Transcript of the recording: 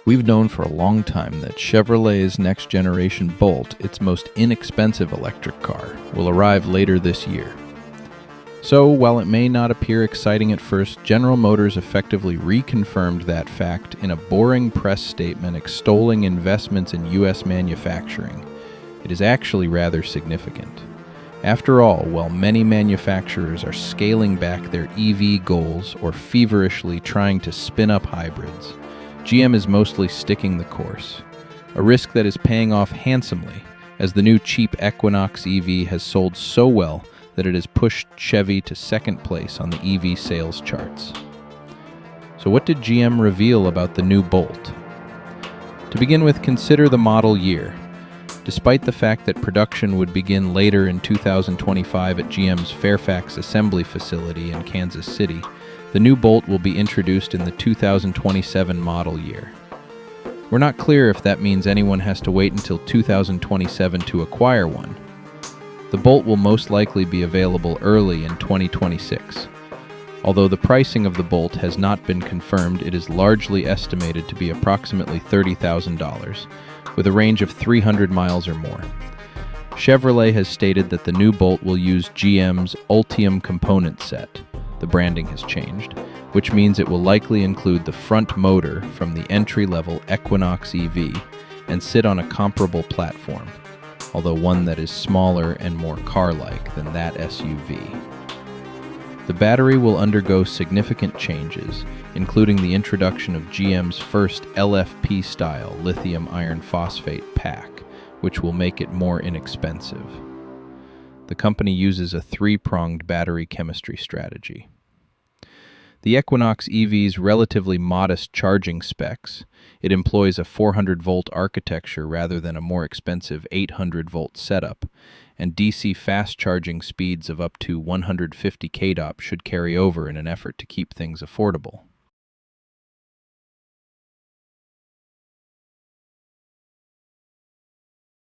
We've known for a long time that Chevrolet's next-generation Bolt, its most inexpensive electric car, will arrive later this year. So, while it may not appear exciting at first, General Motors effectively reconfirmed that fact in a boring press statement extolling investments in U.S. manufacturing. It is actually rather significant. After all, while many manufacturers are scaling back their EV goals or feverishly trying to spin up hybrids, GM is mostly sticking the course, a risk that is paying off handsomely, as the new cheap Equinox EV has sold so well that it has pushed Chevy to second place on the EV sales charts. So what did GM reveal about the new Bolt? To begin with, consider the model year. Despite the fact that production would begin later in 2025 at GM's Fairfax assembly facility in Kansas City, the new Bolt will be introduced in the 2027 model year. We're not clear if that means anyone has to wait until 2027 to acquire one. The Bolt will most likely be available early in 2026. Although the pricing of the Bolt has not been confirmed, it is largely estimated to be approximately $30,000, with a range of 300 miles or more. Chevrolet has stated that the new Bolt will use GM's Ultium component set. The branding has changed, which means it will likely include the front motor from the entry-level Equinox EV and sit on a comparable platform, although one that is smaller and more car-like than that SUV. The battery will undergo significant changes, including the introduction of GM's first LFP-style lithium iron phosphate pack, which will make it more inexpensive. The company uses a three-pronged battery chemistry strategy. The Equinox EV's relatively modest charging specs. It employs a 400-volt architecture rather than a more expensive 800-volt setup, and DC fast charging speeds of up to 150 kDOP should carry over in an effort to keep things affordable.